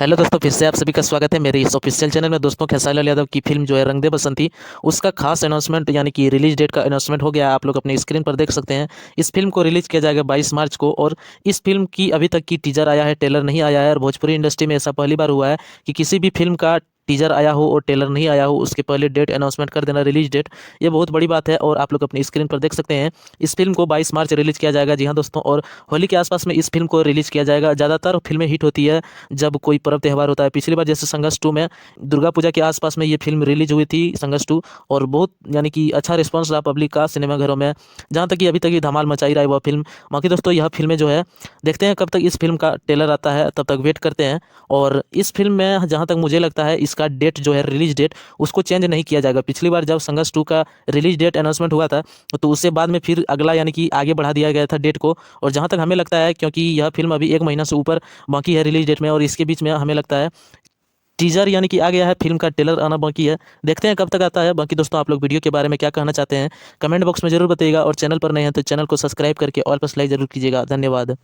Hello दोस्तों, फिर से आप सभी का स्वागत है मेरे इस ऑफिशियल चैनल में। दोस्तों, खेसारी लाल यादव की फिल्म जो है रंग दे बसंती, उसका खास अनाउंसमेंट यानी कि रिलीज डेट का अनाउंसमेंट हो गया है। आप लोग अपनी स्क्रीन पर देख सकते हैं। इस फिल्म को रिलीज किया जाएगा 22 मार्च को। और इस फिल्म की अभी तक की टीजर आया है, टेलर नहीं आया है। और भोजपुरी इंडस्ट्री में ऐसा पहली बार हुआ है कि किसी भी फिल्म का टीजर आया हो और टेलर नहीं आया हो, उसके पहले डेट अनाउंसमेंट कर देना, रिलीज डेट। ये बहुत बड़ी बात है और आप लोग अपनी स्क्रीन पर देख सकते हैं। इस फिल्म को 22 मार्च रिलीज किया जाएगा। जी हाँ दोस्तों, और होली के आसपास में इस फिल्म को रिलीज किया जाएगा। ज़्यादातर फिल्में हिट होती है जब कोई पर्व त्यौहार होता है। पिछली बार जैसे संघर्ष 2 में दुर्गा पूजा के आसपास में ये फिल्म रिलीज हुई थी, संघर्ष 2। और बहुत यानी कि अच्छा रिस्पांस रहा पब्लिक का सिनेमाघरों में। जहाँ तक कि अभी तक ये धमाल मचाई रहा है वह फिल्म। बाकी दोस्तों, यह फिल्में जो है, देखते हैं कब तक इस फिल्म का टेलर आता है, तब तक वेट करते हैं। और इस फिल्म में जहाँ तक मुझे लगता है, इसका डेट जो है, रिलीज डेट, उसको चेंज नहीं किया जाएगा। पिछली बार जब संघर्ष 2 का रिलीज डेट अनाउंसमेंट हुआ था, तो उससे बाद में फिर अगला यानी कि आगे बढ़ा दिया गया था डेट को। और जहाँ तक हमें लगता है, क्योंकि यह फिल्म अभी 1 महीना से ऊपर बाकी है रिलीज डेट में, और इसके बीच में हमें लगता है टीजर यानी कि आ गया है, फिल्म का ट्रेलर आना बाकी है। देखते हैं कब तक आता है। बाकी दोस्तों, आप लोग वीडियो के बारे में क्या कहना चाहते हैं, कमेंट बॉक्स में जरूर बताइएगा। और चैनल पर नए हैं तो चैनल को सब्सक्राइब करके ऑल पर लाइक जरूर कीजिएगा। धन्यवाद।